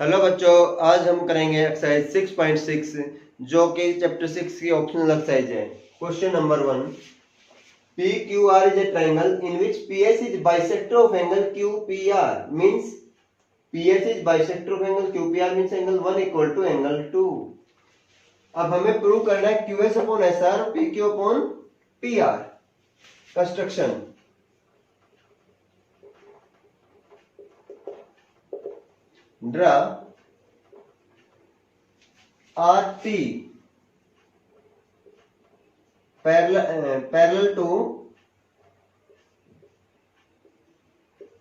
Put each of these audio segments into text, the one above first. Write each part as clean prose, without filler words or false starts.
Hello बच्चों, आज हम करेंगे एक्सरसाइज 6.6 जो कि चैप्टर 6 की ऑप्शनल एक्सरसाइज है। Question number 1, P Q R is a triangle in which P S is bisector of angle Q P R means P S is bisector of angle Q P R means angle 1 equal to angle 2। अब हमें prove करना है Q S upon S R और P Q upon P R. Construction, draw RT parallel to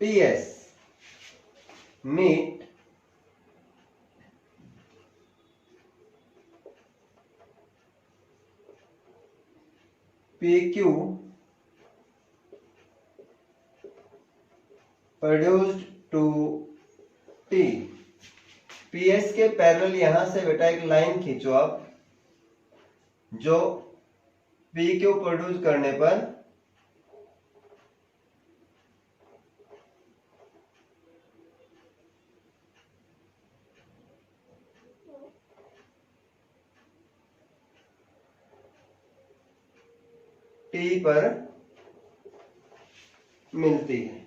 PS, meet PQ produced to T। PS के parallel यहां से बेटा एक लाइन खींचो आप, जो PQ प्रोड्यूस करने पर T पर मिलती है।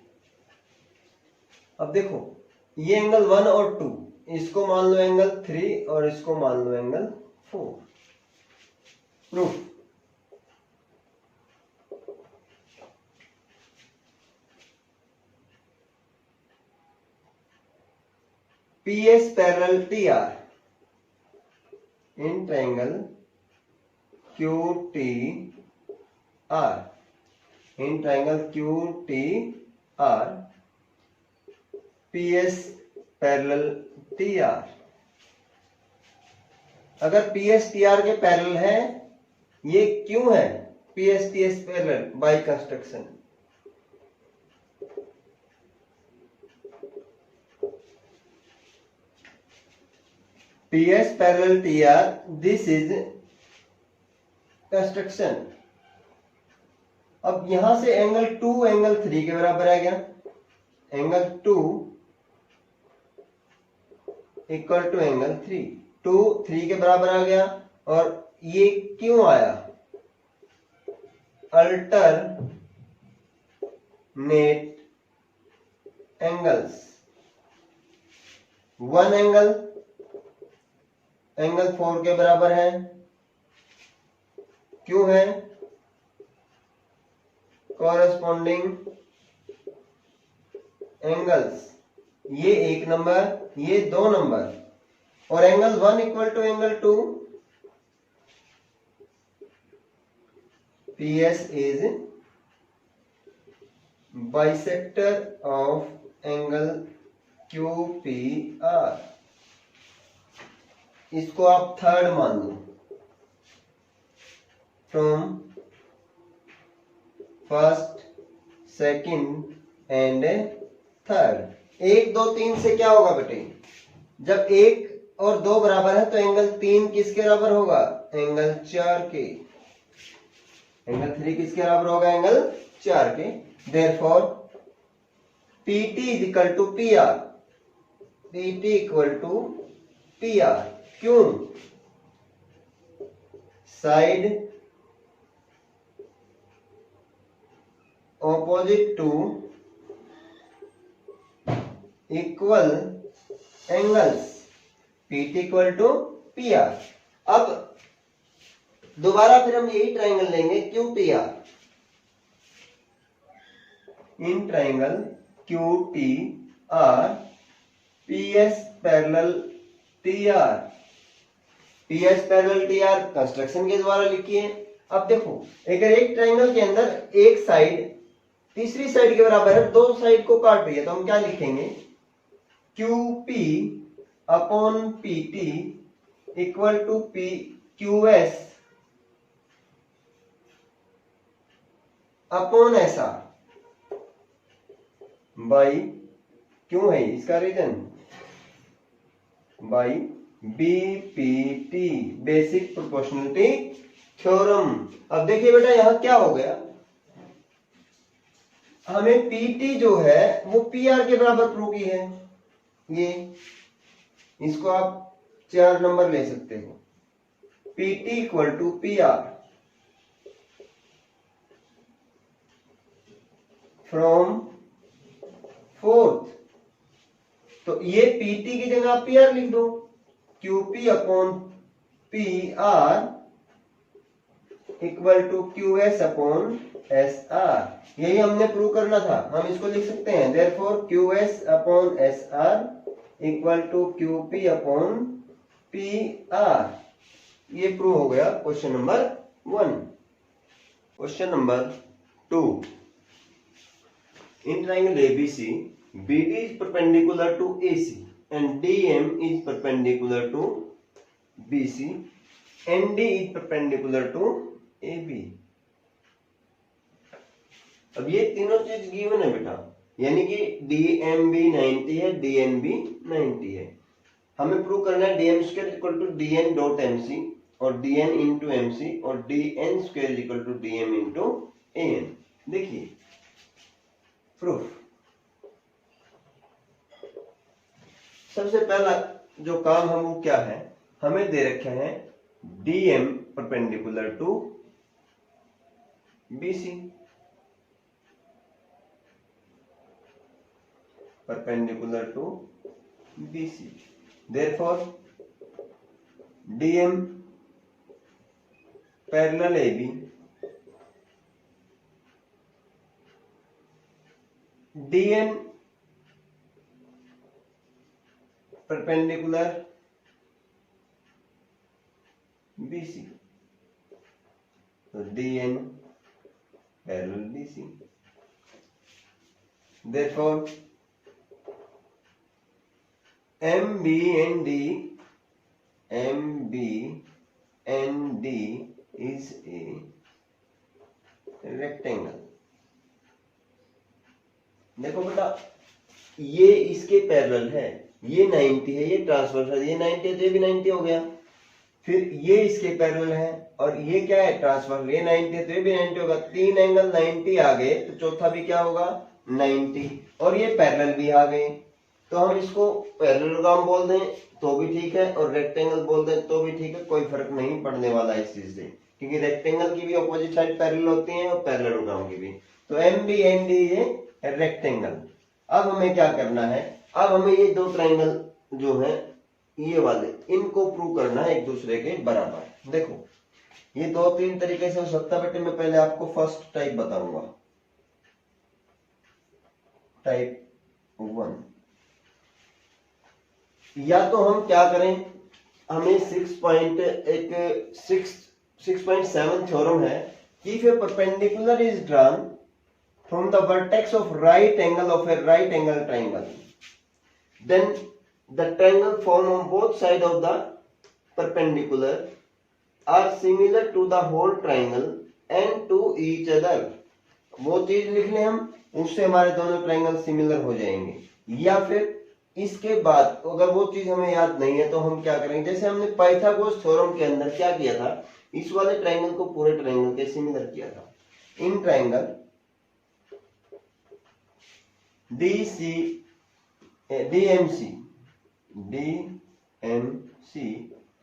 अब देखो, ये एंगल 1 और 2, इसको मान लो एंगल 3 और इसको मान लो angle 4। Proof, PS parallel TR in triangle QTR, in triangle QTR PS parallel TR। अगर PS TR के पैरेलल है, ये क्यों है PS TS parallel by construction. PS parallel TR, this is construction. अब यहां से एंगल 2 एंगल 3 के बराबर आ गया, एंगल 2 इक्वल टू एंगल 3, 2 3 के बराबर आ गया। और ये क्यों आया, अल्टर नेट एंगल्स। 1 एंगल 4 के बराबर है, क्यों है, कॉरेस्पॉन्डिंग एंगल्स, ये 1 नंबर ये 2 नंबर। और angle 1 equal to angle 2, PS is bisector of angle QPR। इसको आप थर्ड मान लो, from first second and third. 1 2 3 से क्या होगा बेटे, जब 1 और 2 बराबर है तो एंगल 3 किसके बराबर होगा, एंगल 4 के। एंगल 3 किसके बराबर होगा, एंगल 4 के। Therefore PT is equal to PR, PT equal to PR। क्यों, side opposite to equal angles, PT equal to PR। अब दोबारा फिर हम यही ट्राइंगल लेंगे QTR, in triangle QTR PS parallel TR, PS parallel TR construction के द्वारा लिखिए। अब देखो, अगर एक ट्राइंगल के अंदर एक साइड तीसरी साइड के बराबर है, 2 साइड को काट रही है, तो हम क्या लिखेंगे, QP upon PT equal to QS upon ऐसा बाई, क्यों है इसका reason, by BPT, basic proportionality theorem. अब देखिए बेटा, यहां क्या हो गया, हमें PT जो है वो PR के बराबर प्रूव की है। ये इसको आप 4 नंबर ले सकते हो। PT equal to PR from fourth, तो ये PT की जगह आप PR लिख दो। QP upon PR equal to QS upon SR, यही हमने प्रूव करना था, हम इसको लिख सकते हैं। Therefore QS upon SR equal to QP upon PR, ये प्रूव हो गया question number 1। Question number 2, in triangle ABC, BD is perpendicular to AC and DM is perpendicular to BC and D is perpendicular to AB। अब ये तीनों चीज given है बेटा, यानी कि DMB 90 है, DNB 90 है। हमें प्रूव करना है DM square equal to DN dot MC और DN इंटू MC और DN square equal to DM into AN। देखिए प्रूफ, सबसे पहला जो काम है वो क्या है, हमें दे रखे हैं DM perpendicular to BC, perpendicular to BC, therefore DM parallel AB, DN perpendicular BC, तो DN parallel BC, therefore MB and D is a rectangle। देखो बेटा, ये इसके पैरेलल है, ये 90 है, ये ट्रांसवर्स है, ये 90 है तो ये भी 90 हो गया। फिर ये इसके पैरेलल है और ये क्या है, ट्रांसवर्स, ये 90 है तो ये भी 90 होगा। 3 एंगल 90 आ गए तो चौथा भी क्या होगा 90, और ये पैरेलल भी आ गए, तो हम इसको पैरेललोग्राम बोल दें तो भी ठीक है और रेक्टेंगल बोल दें तो भी ठीक है, कोई फर्क नहीं पड़ने वाला इस चीज से, क्योंकि रेक्टेंगल की भी ऑपोजिट साइड पैरेलल होती है और पैरेललोग्राम की भी। तो MB एंड D ये रेक्टेंगल। अब हमें क्या करना है, अब हमें ये दो ट्रायंगल जो है ये वाले, इनको प्रूव करना है एक दूसरे के बराबर। देखो ये 2-3 तरीके से हो सकता है बेटे, मैं पहले आपको फर्स्ट टाइप बताऊंगा, टाइप 1। या तो हम क्या करें, हमें 6.7 थ्योरम है कि if a perpendicular is drawn from the vertex of right angle of a right angle triangle, then the triangle formed on both sides of the perpendicular are similar to the whole triangle and to each other। वो चीज लिख लें हम, उससे हमारे दोनों triangle similar हो जाएंगे। या फिर इसके बाद अगर वो चीज हमें याद नहीं है तो हम क्या करेंगे, जैसे हमने पाइथागोरस थ्योरम के अंदर क्या किया था, इस वाले ट्रायंगल को पूरे ट्रायंगल के सिमिलर किया था। In triangle DMC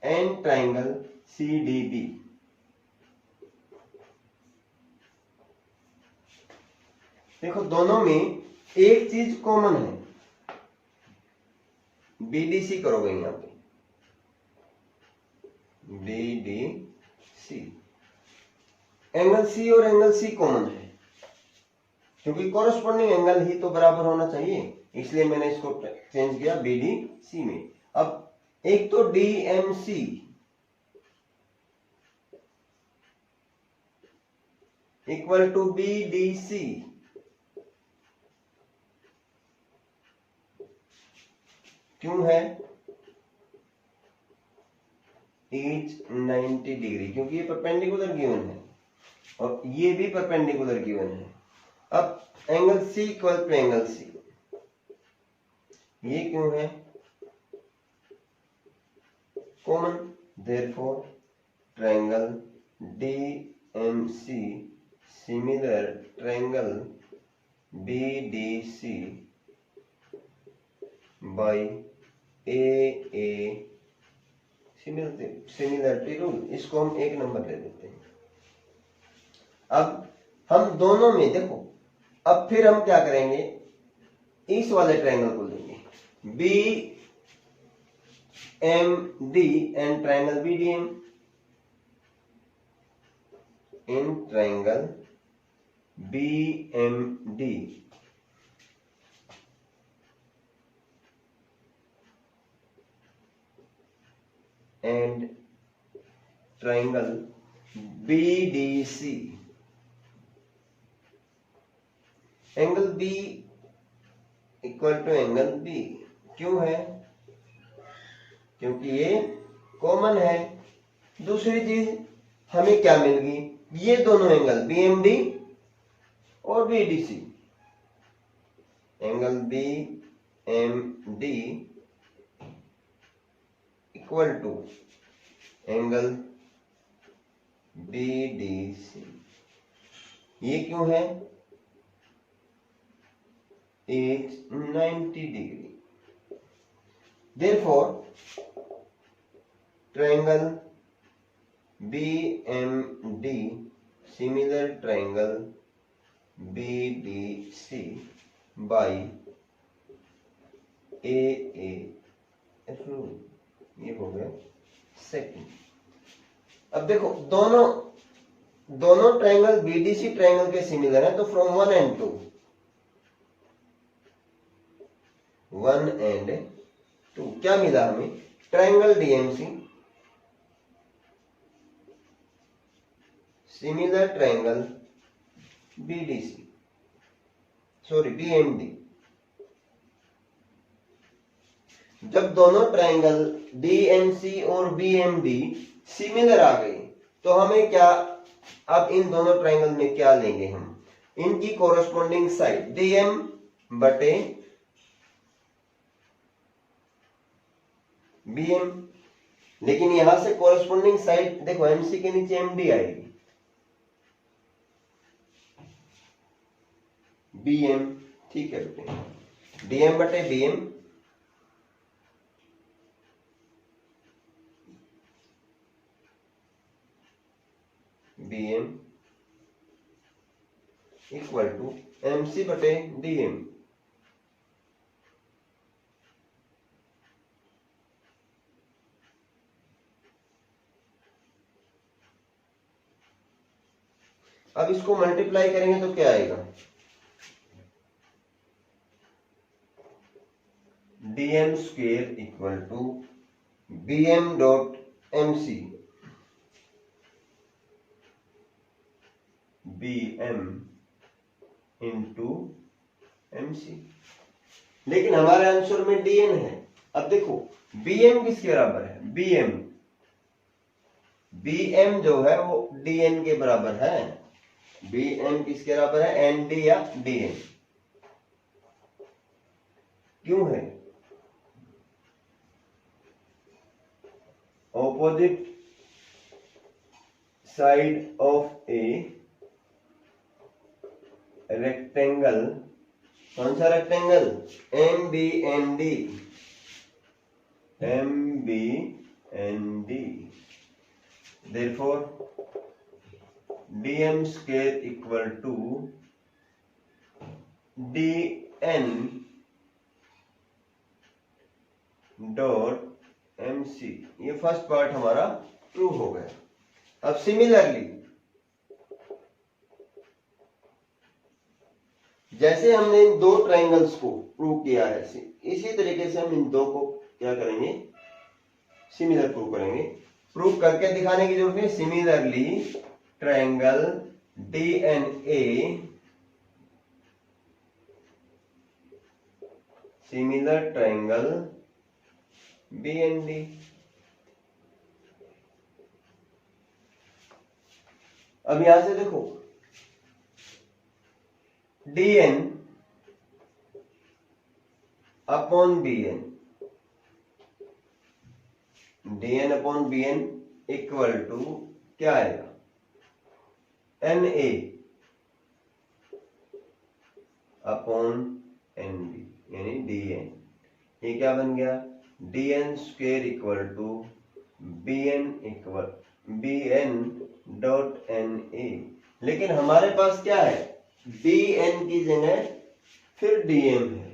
and triangle CDB, देखो दोनों में एक चीज कॉमन है, BDC करोगे यहां पे, BDC, एंगल C और एंगल C कॉमन है, क्योंकि कोरस्पोंडिंग एंगल ही तो बराबर होना चाहिए, इसलिए मैंने इसको चेंज किया BDC में। अब एक तो DMC इक्वल टू BDC, क्यों है, इज 90 डिग्री, क्योंकि ये परपेंडिकुलर गिवन है और ये भी परपेंडिकुलर गिवन है। अब angle C equal to angle C, ये क्यों है, common, therefore triangle DMC similar triangle BDC by A similarity rule, इसको हम 1 नंबर ले देते हैं। अब हम दोनों में देखो, अब फिर हम क्या करेंगे, इस वाले ट्रायंगल को लेंगे B M D and triangle B D M. In triangle B M D and triangle BDC, angle B equal to angle B। क्यों है? क्योंकि ये कॉमन है। दूसरी चीज हमें क्या मिल गई, ये दोनों एंगल BMD और BDC, angle BMD equal to angle BDC। ये क्यों है? 90 degree. Therefore triangle BMD similar triangle BDC by AAF rule। ये हो गया सेकंड। अब देखो दोनों ट्रायंगल बीडीसी ट्रायंगल के सिमिलर है, तो फ्रॉम 1 and 2 क्या मिला हमें, triangle DMC similar triangle BDC, sorry BMD. जब दोनों ट्रायंगल डीएमसी और बीएमडी सिमिलर आ गए तो हमें क्या, अब इन दोनों ट्रायंगल में क्या लेंगे हम, इनकी कोरस्पॉन्डिंग साइड डीएम बटे बीएम। लेकिन यहां से कोरस्पॉन्डिंग साइड देखो, एमसी के नीचे एमडी आएगी, बीएम, ठीक है बेटे, डीएम बटे BM BM equal to MC बटे DM। अब इसको मल्टीप्लाई करेंगे तो क्या आएगा, DM square equal to BM dot MC BM into MC। लेकिन हमारे आंसर में DN है। अब देखो BM किसके बराबर है, BM जो है वो DN के बराबर है। BM किसके बराबर है, ND या DN। क्यों है, opposite side of a rectangle, कौन सा rectangle, MBND, therefore DM square equal to DN dot MC। ये फर्स्ट पार्ट हमारा ट्रू हो गया। अब सिमिलरली जैसे हमने इन दो ट्रायंगल्स को प्रूव किया है, इसी तरीके से हम इन दो को क्या करेंगे, सिमिलर प्रूव करेंगे। प्रूव करके दिखाने की जरूरत है। Similarly triangle DNA similar triangle BND। अब यहां से देखो DN upon BN, DN upon BN equal to क्या आएगा, NA अपॉन NB यानी DN। ये क्या बन गया, dn square equal to bn dot na। लेकिन हमारे पास क्या है, bn की जगह फिर dm है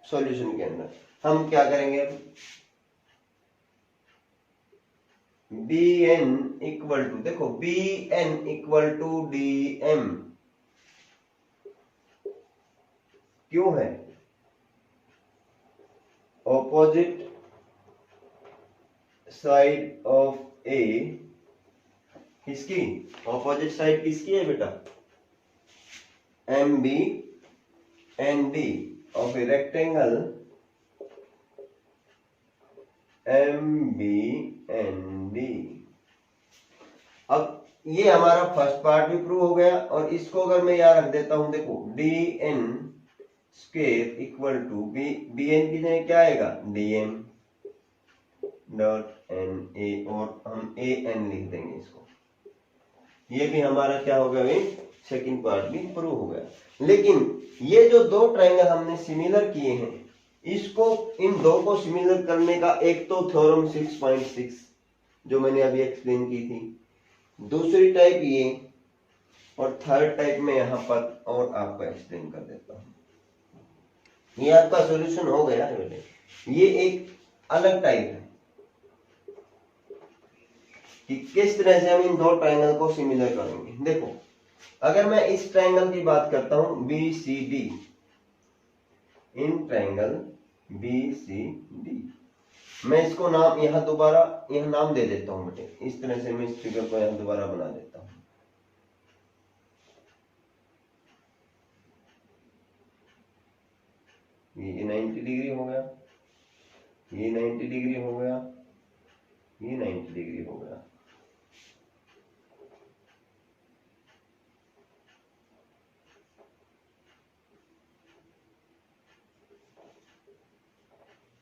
सॉल्यूशन के अंदर। हम क्या करेंगे, bn इक्वल टू, देखो bn इक्वल टू dm क्यों है, ऑपोजिट साइड ऑफ ए, किसकी ऑपोजिट साइड किसकी है बेटा, M B and D of a rectangle M B and D. अब ये हमारा फर्स्ट पार्ट भी प्रूव हो गया, और इसको अगर मैं यहां रख देता हूं, देखो D N square equal to B N की जगह क्या आएगा, D M dot N A, और हम ए एन लिख देंगे इसको। ये भी हमारा क्या हो गया, सेकंड पार्ट भी प्रूव हो गया। लेकिन ये जो दो ट्रायंगल हमने सिमिलर किए हैं, इसको इन दो को सिमिलर करने का एक तो थ्योरम 6.6 जो मैंने अभी एक्सप्लेन की थी, दूसरी टाइप ये, और थर्ड टाइप में यहां पर और आपको एक्सप्लेन कर देता हूं। ये आपका सॉल्यूशन हो गया है बेटे। ये एक अलग टाइप है कि किस तरह से हम इन दो ट्रायंगल को सिमिलर करेंगे। देखो अगर मैं इस ट्रायंगल की बात करता हूं B C D, in triangle B C D, मैं इसको नाम यहां नाम दे देता हूं बेटे। इस तरह से मैं इस फिगर को यहां दोबारा बना देता हूं। ये 90 डिग्री हो गया, ये 90 डिग्री हो गया, ये 90 डिग्री हो गया।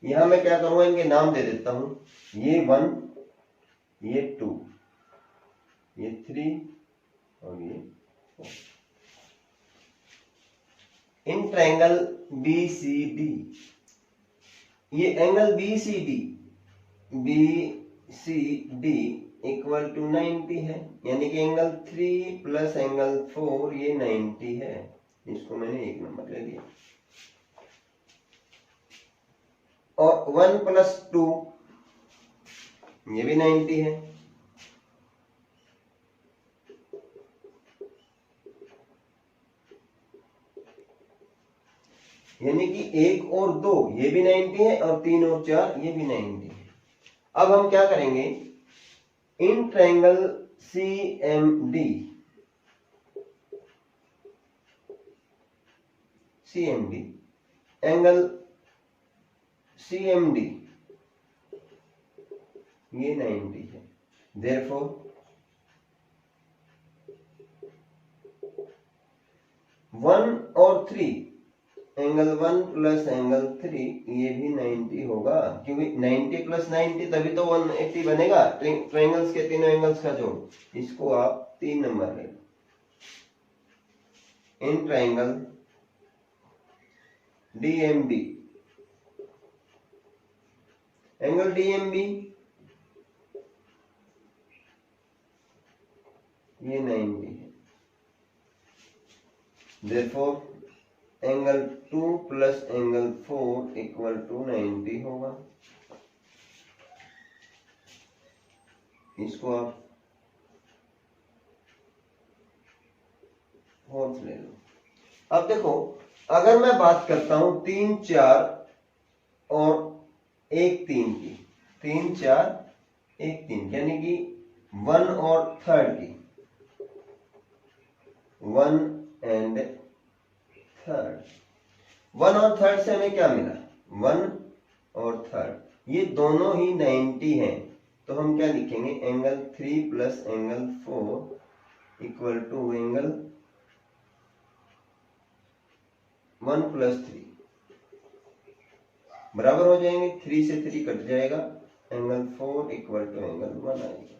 यहां मैं क्या करूंगा, इनके नाम दे देता हूं, ये 1, ये 2, ये 3 और ये 4। In triangle B C D, ये angle B C D equal to 90 है, यानी कि एंगल 3 प्लस एंगल 4 ये 90 है। इसको मैंने 1 नंबर ले लिया। और 1 प्लस 2 ये भी 90 है, यानी कि 1 और 2 ये भी 90 है, और 3 और 4 ये भी 90 है। अब हम क्या करेंगे, in triangle C M D, angle C M D ये 90 है। देयरफॉर वन और 3, एंगल 1 प्लस एंगल 3 ये भी 90 होगा, क्योंकि 90 प्लस 90 तभी तो 180 बनेगा। ट्रायंगल्स के तीनों एंगल्स का जोड़, इसको आप 3 नंबर ले लो। In triangle DMB, angle DMB ये 90 है। Therefore angle 2 plus angle 4 equal to 90 होगा। इसको आप फोर्थ ले लो। अब देखो अगर मैं बात करता हूं 3 4 और 1 3 की, 3 4 1 3 यानी कि 1 और 3 की, 1 एंड 3, 1 और 3 से हमें क्या मिला, 1 और 3 ये दोनों ही 90 हैं। तो हम क्या लिखेंगे, angle 3 plus angle 4 equal to angle 1 plus 3 बराबर हो जाएंगे। 3 से 3 कट जाएगा, एंगल 4 इक्वल टू एंगल 1 आएगा।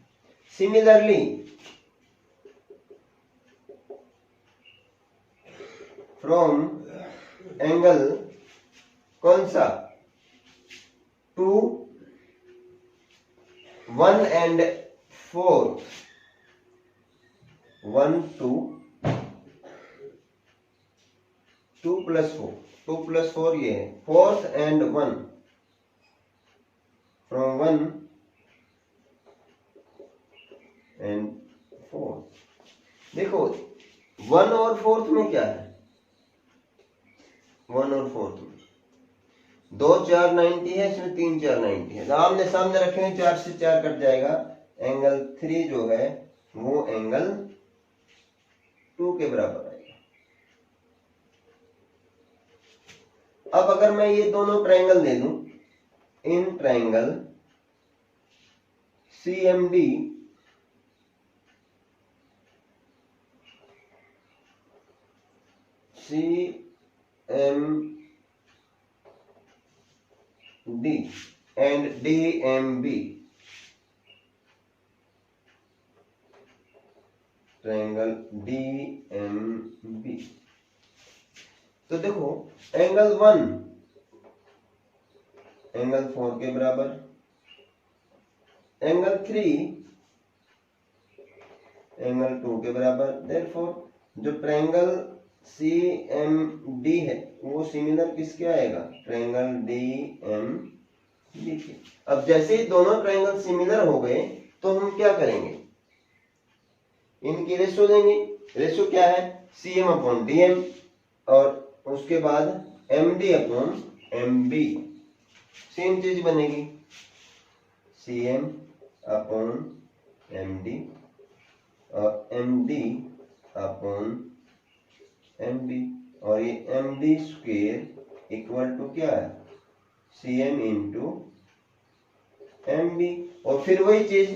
सिमिलरली फ्रॉम एंगल कौन सा, 2 1 and 4 1 2 2 plus 4 2 plus 4 ये है, 4th and 1 from 1 and 4। देखो 1 और 4th में क्या है, 1 और 4th में 2 4 90 है, इसमें 3 4 90 है, आमने सामने रखेंगे 4 से 4 कट जाएगा, एंगल 3 जो है वो एंगल 2 के बराबर आएगा। अब अगर मैं ये दोनों ट्रायंगल ले लूं, in triangle CMD and DMB, triangle DMB, तो देखो एंगल 1 एंगल 4 के बराबर, एंगल 3 एंगल 2 के बराबर, देयरफॉर जो ट्रायंगल CMD है वो सिमिलर किसके आएगा, ट्रायंगल DMB के। अब जैसे ही दोनों ट्रायंगल सिमिलर हो गए तो हम क्या करेंगे, इनकी रेशो देंगे। रेशो क्या है, CM अपॉन DM और उसके बाद MD अपॉन MB, सेम चीज बनेगी, CM अपॉन MD और MD अपॉन MB, और ये MD स्क्वायर इक्वल टू क्या है, CM इंटू MB, और फिर वही चीज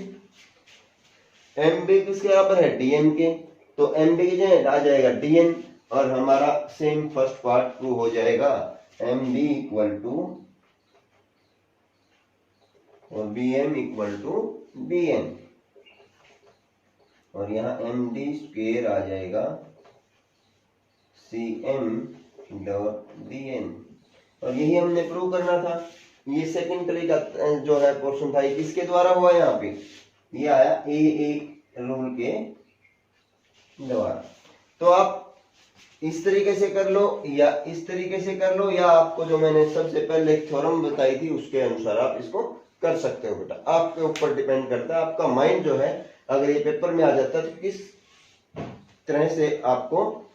MB किसके बराबर है, DM के, तो MB की जगह आ जाएगा DN, और हमारा सेम फर्स्ट पार्ट प्रूव हो जाएगा, MD इक्वल टू और BM इक्वल टू BN, और यहाँ MD स्क्वायर आ जाएगा CM डॉट DN, और यही हमने प्रूव करना था। ये सेकंड तरीका जो है पोर्शन था, किसके द्वारा हुआ, यहाँ पे ये आया A रूल के द्वारा। तो आप इस तरीके से कर लो या इस तरीके से कर लो, या आपको जो मैंने सबसे पहले एक थ्योरम बताई थी उसके अनुसार आप इसको कर सकते हो बेटा, आपके ऊपर डिपेंड करता है। आपका माइंड जो है अगर ये पेपर में आ जाता है तो किस तरह से आपको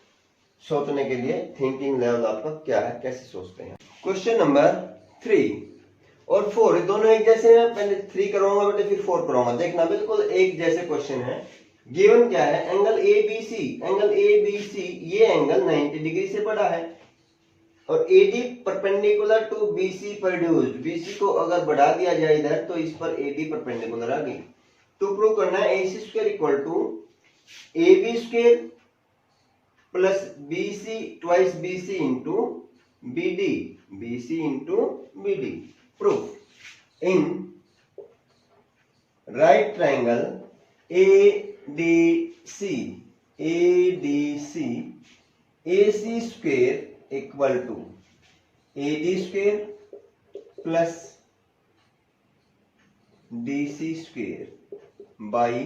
सोचने के लिए थिंकिंग लेवल आपका क्या है, कैसे सोचते हैं। क्वेश्चन नंबर 3 और 4 दोनों एक जैसे हैं, पहले 3 कराऊंगा बेटे फिर 4 कराऊंगा, देखना बिल्कुल एक जैसे क्वेश्चन है। गिवन क्या है, एंगल ABC, एंगल ABC ये एंगल 90 डिग्री से बढ़ा है और AD perpendicular to BC produced, BC को अगर बढ़ा दिया जाए इधर तो इस पर AD परपेंडिकुलर आ गई। तो प्रूव करना है AC square equal to AB square plus BC twice BC into BD, BC into BD। Proof in right triangle ADC, AC square equal to AD square plus DC square by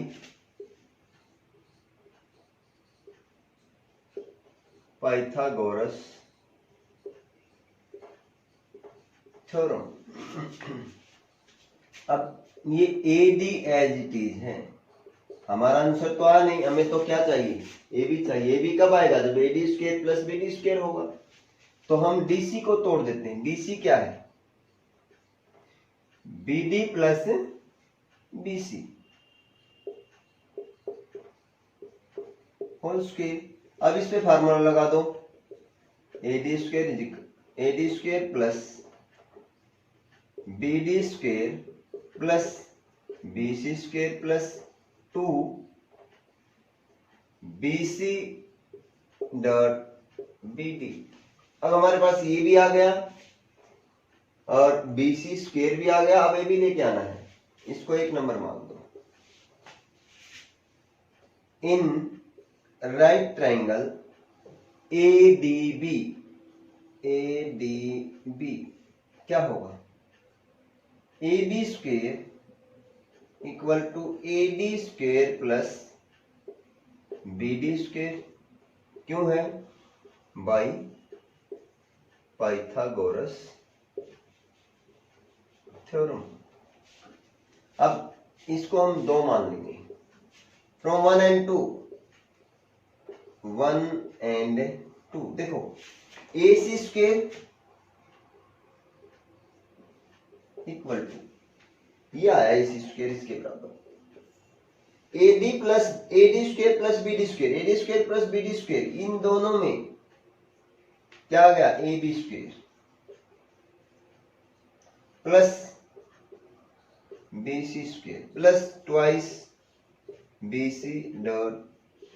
Pythagoras theorem. अब ये AD as it is है, हमारा answer तो आ नहीं, हमें तो क्या चाहिए, AB चाहिए। AB कब आएगा, जब AD square plus BD square होगा। तो हम DC को तोड़ देते हैं, DC क्या है, BD प्लस BC होल स्क्वायर। अब इस पे फार्मूला लगा दो, AD square plus BD square plus BC square plus 2 BC dot BD। अब हमारे पास ये भी आ गया और BC स्क्वायर भी आ गया। अब ये भी लेके आना है, इसको 1 नंबर मान दो। इन राइट ट्रायंगल ADB क्या होगा, A B square equal to A D square plus B D square. क्यों है? By Pythagoras theorem. अब इसको हम दो मान लेंगे, फ्रॉम 1 and 2, 1 and 2। देखो A C square equal to, ये आया ए सी स्क्वेयर इसके बराबर A D square plus B D square, A D square plus B D square, इन दोनों में क्या आ गया? A B square plus B C square plus twice B C dot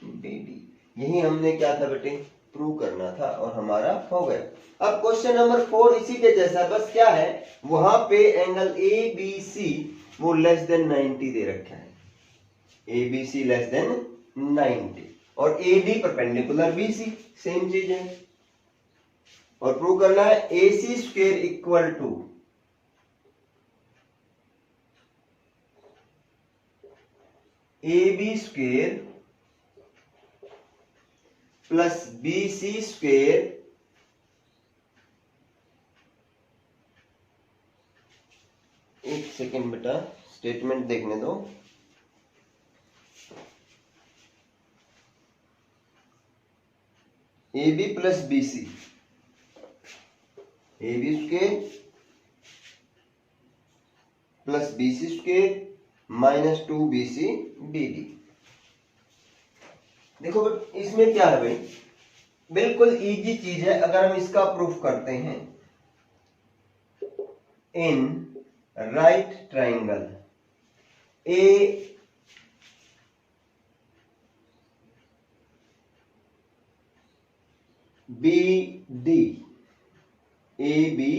B D. यही हमने क्या था बेटे? प्रूव करना था और हमारा हो गया। अब क्वेश्चन नंबर 4 इसी के जैसा, बस क्या है, वहां पे एंगल ए बी सी वो लेस देन 90 दे रखा है, A B C less than 90 और A D perpendicular B C, same चीज है। और प्रूव करना है A C square equal to A B square plus B C square एक सेकेंड बेटा, स्टेटमेंट देखने दो। A B plus B C, A B square plus B C square minus 2bc dd। देखो इसमें क्या है भाई, बिल्कुल इजी चीज है। अगर हम इसका प्रूफ करते हैं, in right triangle A B D, A B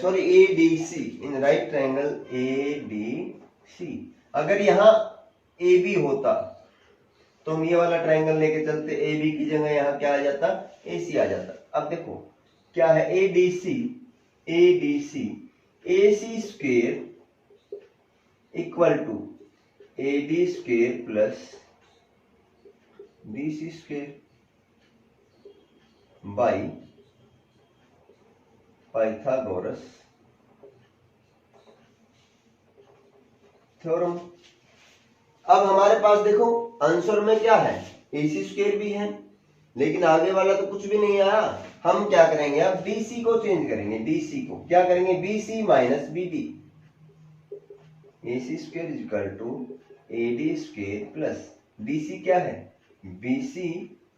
sorry A D C, in right triangle A D C, अगर यहां ए बी होता तो हम ये वाला ट्राइंगल लेके चलते, ए बी की जगह यहां क्या आ जाता? ए सी आ जाता। अब देखो क्या है, A D C, A C square equal to A D square plus B C square by Pythagoras theorem. अब हमारे पास देखो आंसर में क्या है, ए सी स्क्वेयर भी है, लेकिन आगे वाला तो कुछ भी नहीं आया। हम क्या करेंगे, अब BC को चेंज करेंगे, BC को क्या करेंगे, BC minus BD, A C square equal to A D square plus BC क्या है, BC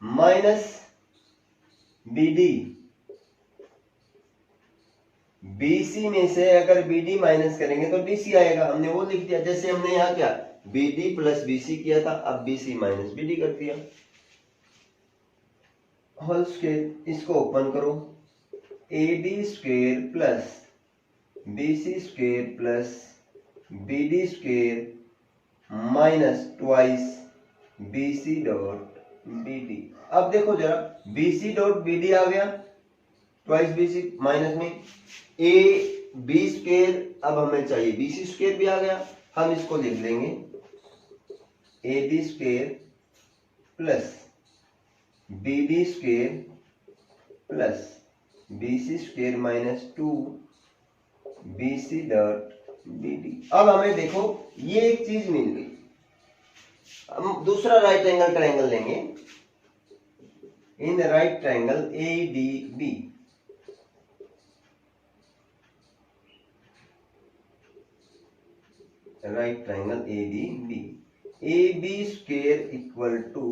माइनस BD। BC में से अगर BD माइनस करेंगे तो DC आएगा, हमने वो लिख दिया। जैसे हमने यहाँ क्या BD प्लस BC किया था, अब BC माइनस BD कर दिया। होल स्क्वायर, इसको ओपन करो, AD square plus BC square plus BD square minus twice BC dot BD। अब देखो जरा, BC डॉट BD आ गया, ट्वाइस BC माइनस में ए बी स्क्वेयर, अब हमें चाहिए BC स्क्वेयर भी आ गया, हम इसको लिख लेंगे ए D square plus BD square plus BC square minus 2BC dot BD। अब हमें देखो ये एक चीज मिल गई। हम दूसरा राइट एंगल ट्राइंगल लेंगे, in right triangle ADB, right triangle ADB, AB square equal to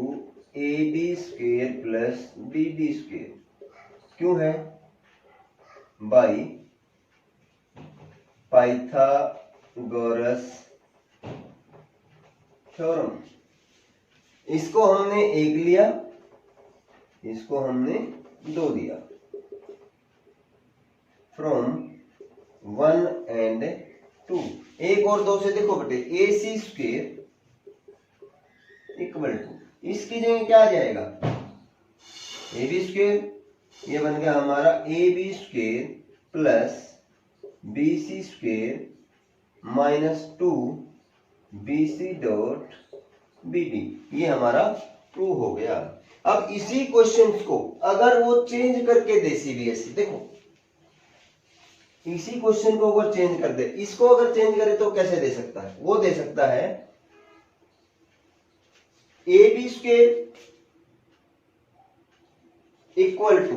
AD square plus BD square. क्यों है, बाई पाइथागोरस थ्योरम। इसको हमने एक लिया, इसको हमने दो दिया, फ्रॉम 1 and 2। एक और दो से देखो बेटे, ए सी स्क्वेयर इक्वल टू, इसकी जगह क्या आ जाएगा, ए बी स्क्वेयर, ये बन गया हमारा A B square plus B C square -2 BC dot BD, ये हमारा प्रूव हो गया। अब इसी क्वेश्चन को अगर वो चेंज करके दे CBSE, देखो इसी क्वेश्चन को अगर चेंज कर दे, इसको अगर चेंज करे तो कैसे दे सकता है? वो दे सकता है AB square equal to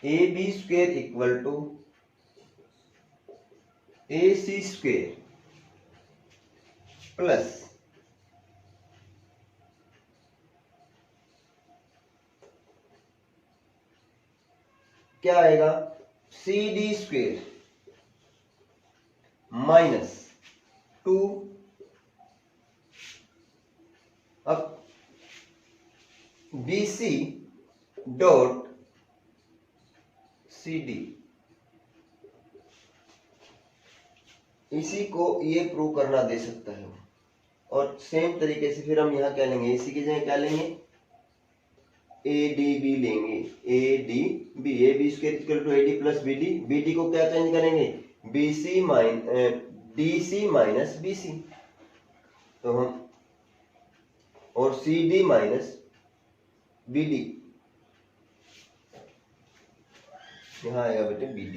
AB square equal to AC square plus क्या आएगा, CD स्क्वायर माइनस 2, अब BC डॉट CD, इसी को ये प्रूव करना दे सकता है। और सेम तरीके से फिर हम यहाँ क्या लेंगे, इसी की जगह क्या लेंगे, ADB लेंगे, ADB, AB square equal to AD plus BD, BD को क्या चेंज करेंगे, DC माइनस BC, तो हम, और CD माइनस BD, यहां आएगा बेटे BD,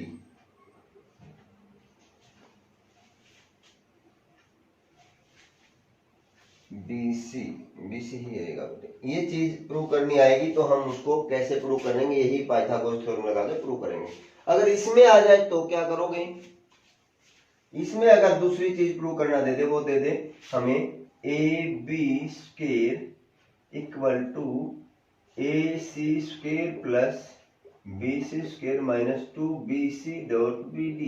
BC ही आएगा बेटे। ये चीज प्रूव करनी आएगी तो हम उसको कैसे प्रूव करेंगे, यही पाइथागोरस थ्योरम लगा के प्रूव करेंगे। अगर इसमें आ जाए तो क्या करोगे, इसमें अगर दूसरी चीज प्रूव करना दे दे, वो दे दे हमें AB square equal to AC square plus BC square minus 2 BC dot BD,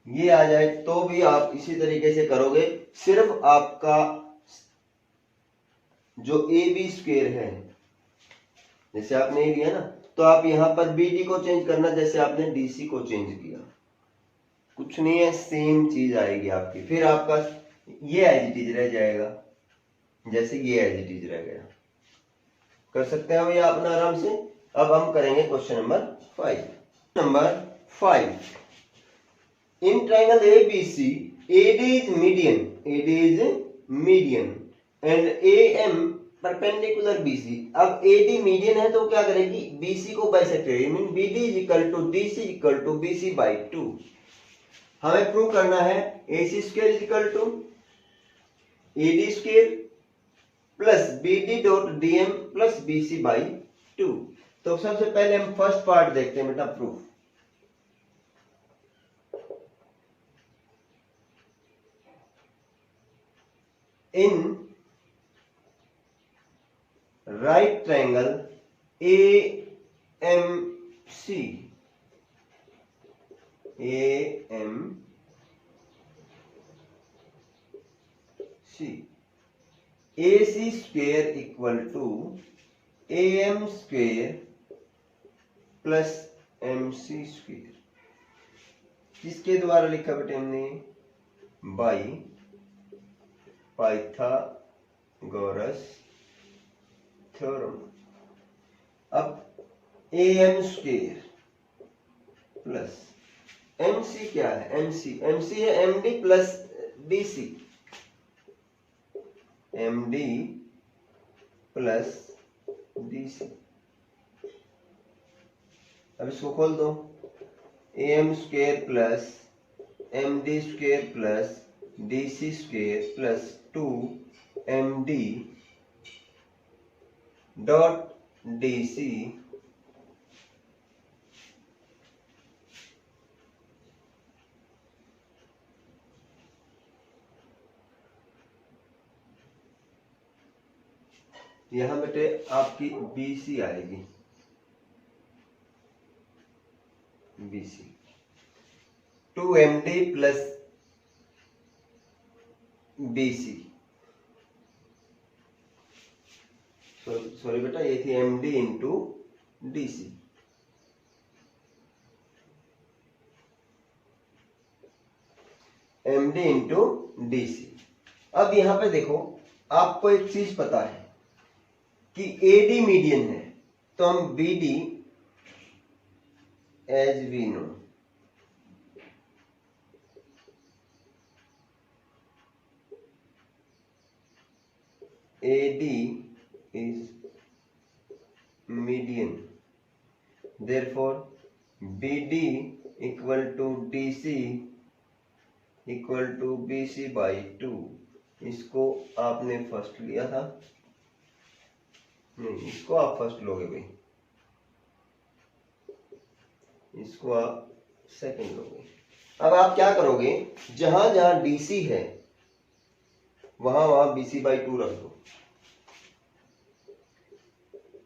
ये आ जाए तो भी आप इसी तरीके से करोगे। सिर्फ आपका जो AB स्क्वायर है, जैसे आपने ये लिया ना, तो आप यहां पर BD को चेंज करना जैसे आपने DC को चेंज किया, कुछ नहीं है, सेम चीज आएगी आपकी। फिर आपका ये एज इट इज रह जाएगा, जैसे ये एज इट इज रह गया। कर सकते हैं भैया अपना आराम से। अब हम करेंगे question number 5। Number 5, in triangle ABC AD is median and AM perpendicular BC। अब AD मीडियन है तो क्या करेगी, BC को बाइसेक्ट करेगी, mean BD is equal to DC equal to BC by 2। हमें प्रूव करना है AC square is equal to AD square plus BD dot DM plus BC by 2। तो सबसे पहले हम फर्स्ट पार्ट देखते हैं बेटा, proof. In right triangle AMC AC square equal to AM square plus MC square, किसके द्वारा लिखा बेटे हमने, बाई पाइथागोरस थ्योरम। अब AM स्क्वायर प्लस MC क्या है, MC है MD plus DC, MD plus DC। अब इसको खोल दो, AM square plus MD square plus DC square plus 2MD dot DC यहां बेटे आपकी BC आएगी, BC 2MD plus BC, sorry बेटा ये थी MD into DC। MD into DC। अब यहां पे देखो, आपको एक चीज पता है कि AD मीडियन है, तो हम BD as we know, AD is median, therefore BD equal to DC equal to BC by 2। इसको आपने फर्स्ट लिया था, नहीं इसको आप फर्स्ट लोगे भाई, इसको आप सेकंड लोगे। अब आप क्या करोगे, जहां जहां डीसी है वहां वहां बीसी बाई 2 रख दो।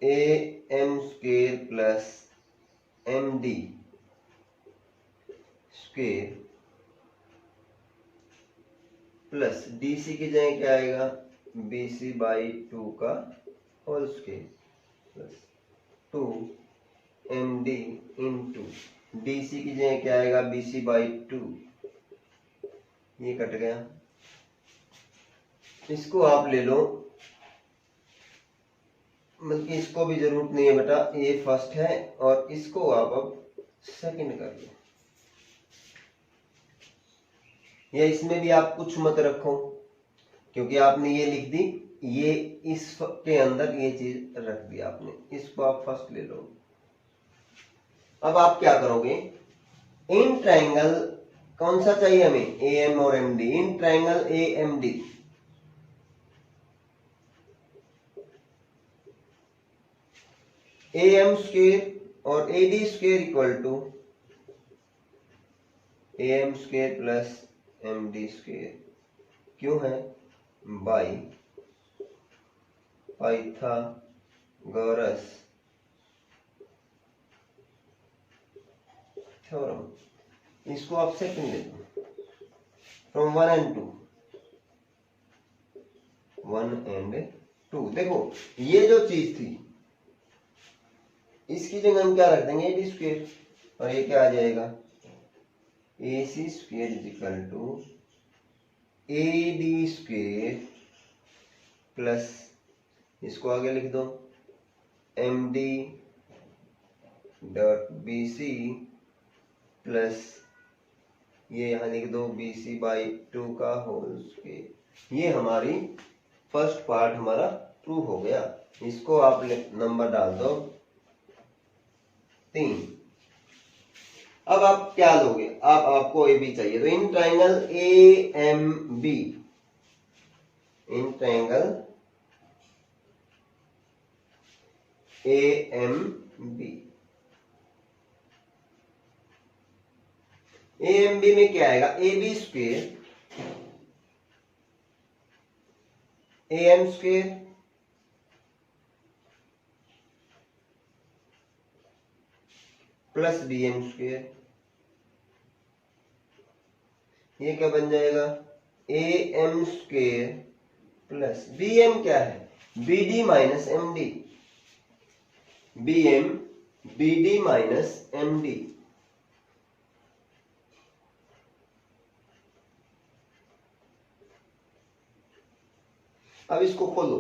A M square plus M D square plus DC की जगह क्या आएगा, बीसी बाई 2 का whole square plus 2 M D into DC की जगह क्या आएगा, बीसी बाई 2। ये कट गया, इसको आप ले लो, मतलब इसको भी जरूरत नहीं है बेटा, ये फर्स्ट है और इसको आप अब सेकंड कर लो, या इसमें भी आप कुछ मत रखो क्योंकि आपने ये लिख दी, ये इसके अंदर ये चीज रख दी आपने, इसको आप फर्स्ट ले लो। अब आप क्या करोगे, इन ट्रायंगल कौन सा चाहिए हमें, ए एम और M D, in triangle A M D A M square और A D square equal to A M square plus M D square, क्यों है, बाई पाइथागोरस थ्योरम। इसको आप सेकंड ले दो, फ्रॉम 1 and 2, 1 and 2। देखो ये जो चीज थी इसकी जगह हम क्या रख देंगे, ए डी स्क्वेयर, और ये क्या आ जाएगा, A C square is equal to A D square plus, इसको आगे लिख दो, M D dot B C plus ये यहां लिख दो बी सी बाई 2 का होल स्क्वेयर। ये हमारी फर्स्ट पार्ट हमारा प्रूव हो गया। इसको आप नंबर डाल दो 3। अब आप क्या लोगे, आपको ए बी चाहिए, तो in triangle A M B, in triangle A M B, A M B में क्या आएगा, A B square A M square plus B M square, ये क्या बन जाएगा, A M square plus B M क्या है, B D minus M D, B M B D minus M D. अब इसको खोलो,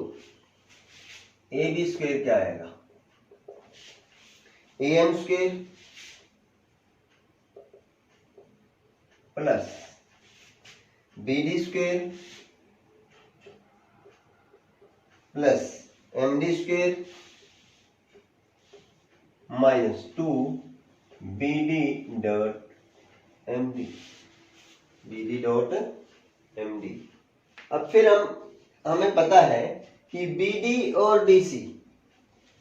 ए बी स्क्वेयर क्या आएगा, A M square plus B D square plus M D square minus 2 B D dot M D, B D dot M D. अब फिर हमें पता है कि बी डी और डी सी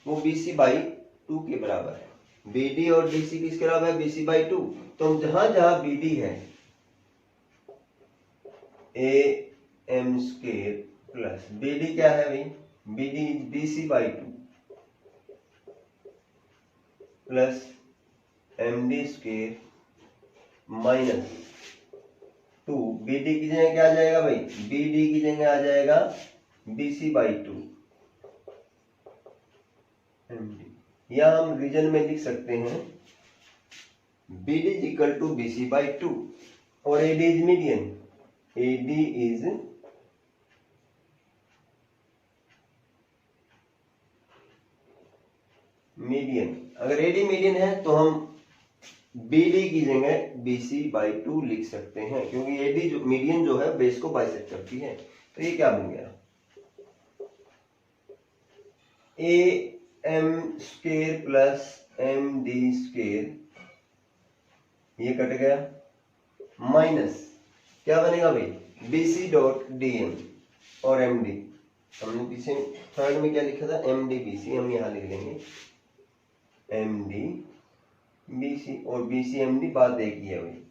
वो बी सी बाई 2 के बराबर है। बी डी और डी सी किसके बराबर है, बी सी बाई 2। तो जहां जहां बी डी है A M square plus B D क्या है भाई, B D B C by 2 plus M D square minus 2, B D की जगह क्या आ जाएगा भाई, बी डी की जगह आ जाएगा B C by 2 M D, या हम रीजन में लिख सकते हैं B D is equal to B C by 2 और A D is median, A D is median. अगर ए डी मीडियन है तो हम BD की जगह BC/2 लिख सकते हैं, क्योंकि AD जो मीडियन जो है बेस को बाइसेक्ट करती है। तो ये क्या बन गया, AM² प्लस MD², ये कट गया, माइनस क्या बनेगा भाई, BC.DM और MD, हमने पीछे थर्ड में क्या लिखा था, MD/BC, हम यहाँ लिख लेंगे MD/BC, और BC/MD बात एक ही है भाई,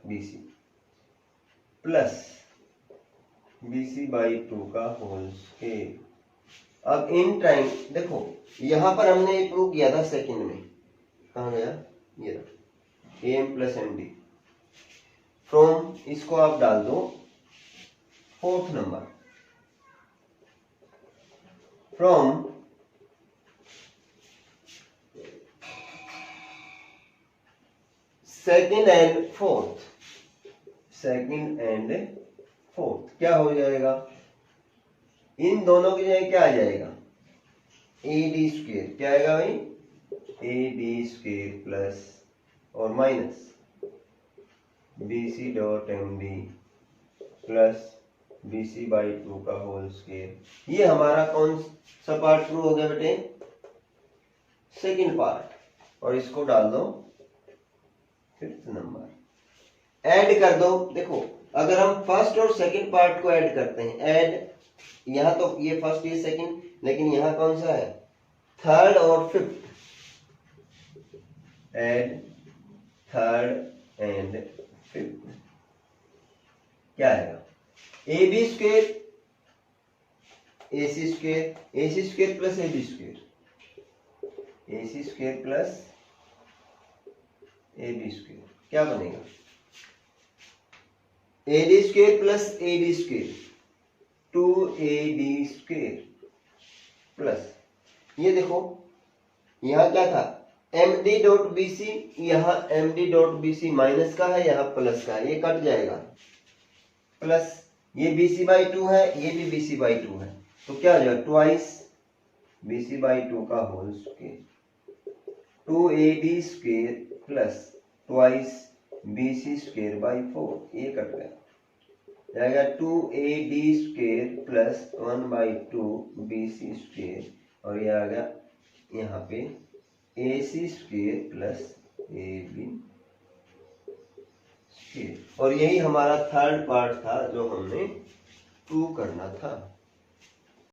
.BC प्लस BC/2 का होल स्क्वायर। अब इन टाइम देखो, यहां पर हमने प्रूव किया था सेकंड में, कहाँ गया, ये रहा AM प्लस MD, फ्रॉम इसको आप डाल दो fourth number, from second and fourth, second and fourth क्या हो जाएगा, इन दोनों की जगह क्या आ जाएगा, AD², क्या आएगा भाई, AD² प्लस और माइनस BC.MD प्लस BC/2 का होल स्क्वायर। ये हमारा कौन सा पार्ट प्रूव हो गया बेटे, सेकंड पार्ट, और इसको डाल दो फिफ्थ नंबर, ऐड कर दो। देखो अगर हम फर्स्ट और सेकंड पार्ट को ऐड करते हैं, ऐड, यहां तो ये फर्स्ट ये सेकंड, लेकिन यहां कौन सा है, थर्ड और fifth, add third and fifth, क्या आएगा, AB² AC² plus AB² plus AB², क्या बनेगा, AD² plus AD² 2AD² plus, ये देखो यहां क्या था, MD.BC, यहाँ MD.BC माइनस का है, यहाँ प्लस का है, ये कट जाएगा, प्लस ये BC/2 है, ये भी BC/2 है, तो क्या हो जाएगा, ट्वाइस BC/2 का whole square, 2AD² plus twice BC²/4, ये कट गया, जाएगा 2AD² प्लस 1/2 BC², और ये आ गया यहाँ पे AC² प्लस AB², और यही हमारा थर्ड पार्ट था जो हमने प्रूव करना था।